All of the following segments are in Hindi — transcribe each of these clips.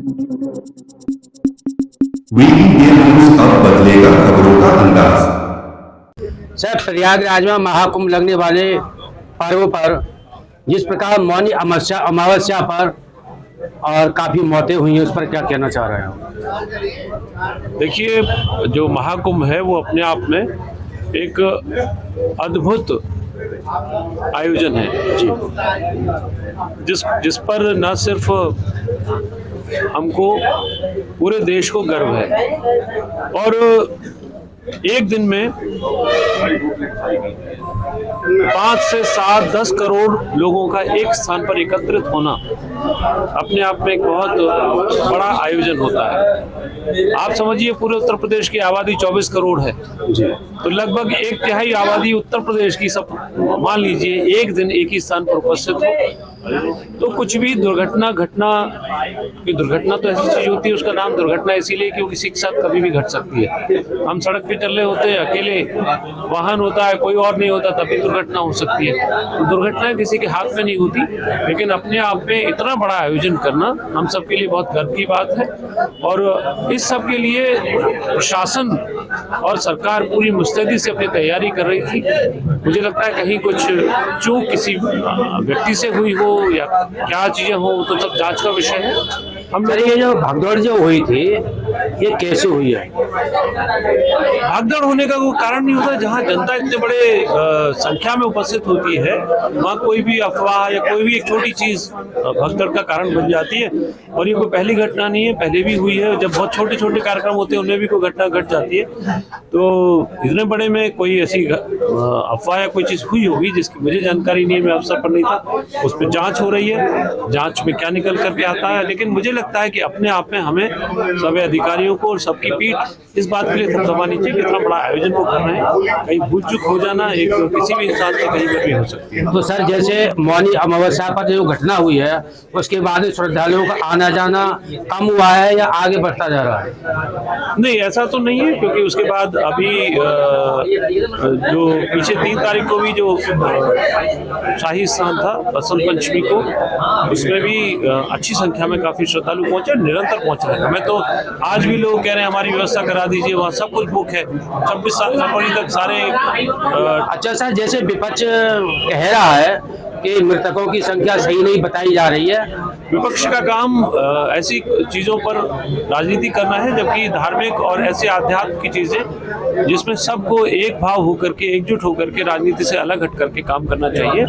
वीवी न्यूज अब बदलेगा खबरों का अंदाज। सर, प्रयागराज में महाकुंभ लगने वाले पर्व पर जिस प्रकार मौनी अमावस्या पर और काफी मौतें हुई हैं, उस पर क्या कहना चाह रहे हो? देखिए, जो महाकुंभ है वो अपने आप में एक अद्भुत आयोजन है जी, जिस पर न सिर्फ हमको पूरे देश को गर्व है और एक दिन में 5 से 7 10 करोड़ लोगों का एक स्थान पर एकत्रित होना अपने आप में एक बहुत बड़ा आयोजन होता है। आप समझिए, पूरे उत्तर प्रदेश की आबादी 24 करोड़ है जी, तो लगभग 1/3 आबादी उत्तर प्रदेश की सब मान लीजिए एक दिन एक ही स्थान पर उपस्थित हो, तो कुछ भी दुर्घटना तो ऐसी चीज होती है, उसका नाम दुर्घटना इसीलिए कि वो किसी के साथ कभी भी घट सकती है। हम सड़क पे चल रहे होते हैं, अकेले वाहन होता है, कोई और नहीं होता, तभी दुर्घटना हो सकती है। तो दुर्घटना किसी के हाथ में नहीं होती, लेकिन अपने आप में इतना बड़ा आयोजन करना हम सबके लिए बहुत गर्व की बात है। और इस सब के लिए प्रशासन और सरकार पूरी मुस्तैदी से अपनी तैयारी कर रही थी। मुझे लगता है कहीं कुछ चूक किसी व्यक्ति से हुई हो या क्या चीजें हो, तो सब जांच का विषय है। हम ये जो भगदौड़ जो हुई थी, ये कैसे हुई है? भागदौड़ होने का कोई कारण नहीं होता। जहाँ जनता इतने बड़े संख्या में उपस्थित होती है, वहाँ कोई भी अफवाह या कोई भी एक छोटी चीज भगदौड़ का कारण बन जाती है। और ये कोई पहली घटना नहीं है, पहले भी हुई है। जब बहुत छोटे छोटे कार्यक्रम होते हैं, उनमें भी कोई घटना घट जाती है। तो इतने बड़े में कोई ऐसी अफवाह या कोई चीज हुई होगी जिसकी मुझे जानकारी नहीं है, मैं अवसर पर नहीं था। उस पर जांच हो रही है, जांच में क्या निकल करके आता है। लेकिन मुझे लगता है कि अपने आप में हमें सभी अधिकारियों को और सबकी पीठ इस बात के लिए थपथपानी चाहिए कि इतना बड़ा आयोजन वो कर रहे हैं। कहीं भूल चूक हो जाना एक किसी भी इंसान से कहीं पर भी हो सकती है। तो सर, जैसे मौनी अमावस्या पर जो घटना हुई है, उसके बाद श्रद्धालुओं का आना जाना कम हुआ है या आगे बढ़ता जा रहा है? नहीं, ऐसा तो नहीं है, क्योंकि उसके बाद अभी जो पीछे 3 तारीख को भी जो शाही स्नान था बसंत पंचमी को, उसमें भी अच्छी संख्या में काफी श्रद्धालु पहुंचे, निरंतर पहुंच रहे हैं। हमें तो आज भी लोग कह रहे हैं हमारी व्यवस्था करा दीजिए, वहाँ सब कुछ बुक है। 26 फरवरी तक सारे अच्छा सर, जैसे विपक्ष कह रहा है कि मृतकों की संख्या सही नहीं बताई जा रही है। विपक्ष का काम ऐसी चीजों पर राजनीति करना है, जबकि धार्मिक और ऐसे आध्यात्म की चीजें जिसमें सबको एक भाव होकर के, एकजुट होकर के, राजनीति से अलग हट करके काम करना चाहिए।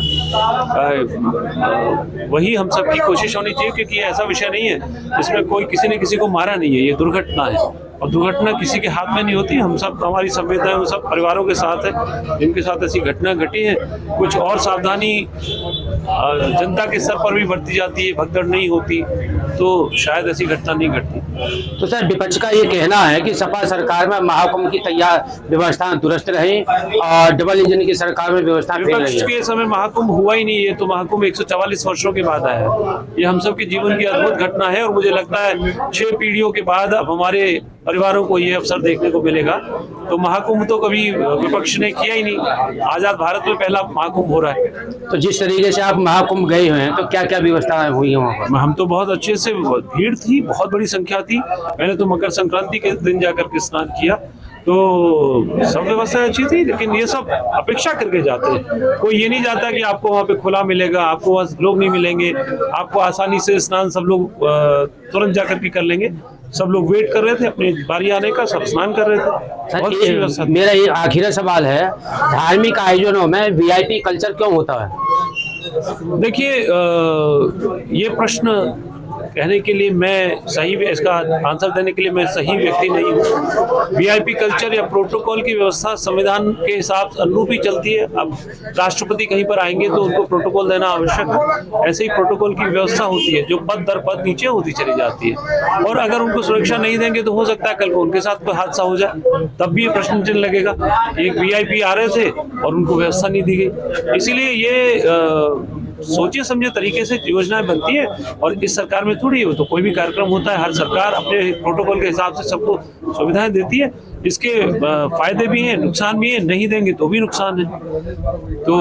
वही हम सब की कोशिश होनी चाहिए, क्योंकि ये ऐसा विषय नहीं है जिसमें कोई किसी ने किसी को मारा नहीं है। ये दुर्घटना है और दुर्घटना किसी के हाथ में नहीं होती। हम सब, हमारी संवेदनाएं उन सब परिवारों के साथ है जिनके साथ ऐसी घटना घटी है। कुछ और सावधानी जनता के स्तर पर भी बरती जाती है, भगदड़ नहीं होती, तो शायद ऐसी घटना नहीं घटती। तो सर, विपक्ष का ये कहना है कि सपा सरकार में महाकुंभ की तैयार व्यवस्था दुरुस्त रही और डबल इंजन की सरकार में व्यवस्था फेल रही है। विपक्ष के समय महाकुंभ हुआ ही नहीं। ये तो महाकुंभ 144 वर्षों के बाद आया है। ये हम सब के जीवन की अद्भुत घटना है और मुझे लगता है 6 पीढ़ियों के बाद अब हमारे परिवारों को ये अवसर देखने को मिलेगा। तो महाकुंभ तो कभी विपक्ष ने किया ही नहीं। आजाद भारत में पहला महाकुंभ हो रहा है। तो जिस तरीके से आप महाकुंभ गए हुए हैं, तो क्या क्या व्यवस्थाएं हुई हैं वहाँ पर? हम तो बहुत अच्छे से, भीड़ थी, बहुत बड़ी संख्या थी। मैंने तो मकर संक्रांति के दिन जाकर के स्नान किया, तो सब व्यवस्था अच्छी थी। लेकिन ये सब अपेक्षा करके जाते हैं। कोई ये नहीं जाता कि आपको वहाँ पे खुला मिलेगा, आपको वहाँ लोग नहीं मिलेंगे, आपको आसानी से स्नान सब लोग तुरंत जाकर के कर लेंगे। सब लोग वेट कर रहे थे अपनी बारी आने का, सब स्नान कर रहे थे। सर, मेरा ये आखिरी सवाल है, धार्मिक आयोजनों में वीआईपी कल्चर क्यों होता है? देखिए, ये प्रश्न कहने के लिए मैं सही, इसका आंसर देने के लिए मैं सही व्यक्ति नहीं हूँ। वीआईपी कल्चर या प्रोटोकॉल की व्यवस्था संविधान के हिसाब से अनुरूप ही चलती है। अब राष्ट्रपति कहीं पर आएंगे तो उनको प्रोटोकॉल देना आवश्यक है। ऐसे ही प्रोटोकॉल की व्यवस्था होती है जो पद दर पद नीचे होती चली जाती है। और अगर उनको सुरक्षा नहीं देंगे तो हो सकता है कल को उनके साथ कोई हादसा हो जाए, तब भी ये प्रश्न चिन्ह लगेगा। एक वीआईपी आ रहे थे और उनको व्यवस्था नहीं दी गई। इसीलिए ये सोचे समझे तरीके से योजनाएं बनती है। और इस सरकार में थोड़ी हो तो कोई भी कार्यक्रम होता है, हर सरकार अपने प्रोटोकॉल के हिसाब से सबको सुविधाएं देती है। इसके फायदे भी हैं, नुकसान भी है, नहीं देंगे तो भी नुकसान है। तो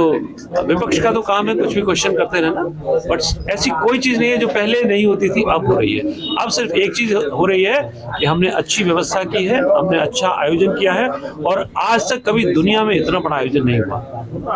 विपक्ष का तो काम है कुछ भी क्वेश्चन करते रहना, बट ऐसी कोई चीज नहीं है जो पहले नहीं होती थी अब हो रही है। अब सिर्फ एक चीज हो रही है कि हमने अच्छी व्यवस्था की है, हमने अच्छा आयोजन किया है, और आज तक कभी दुनिया में इतना बड़ा आयोजन नहीं हुआ।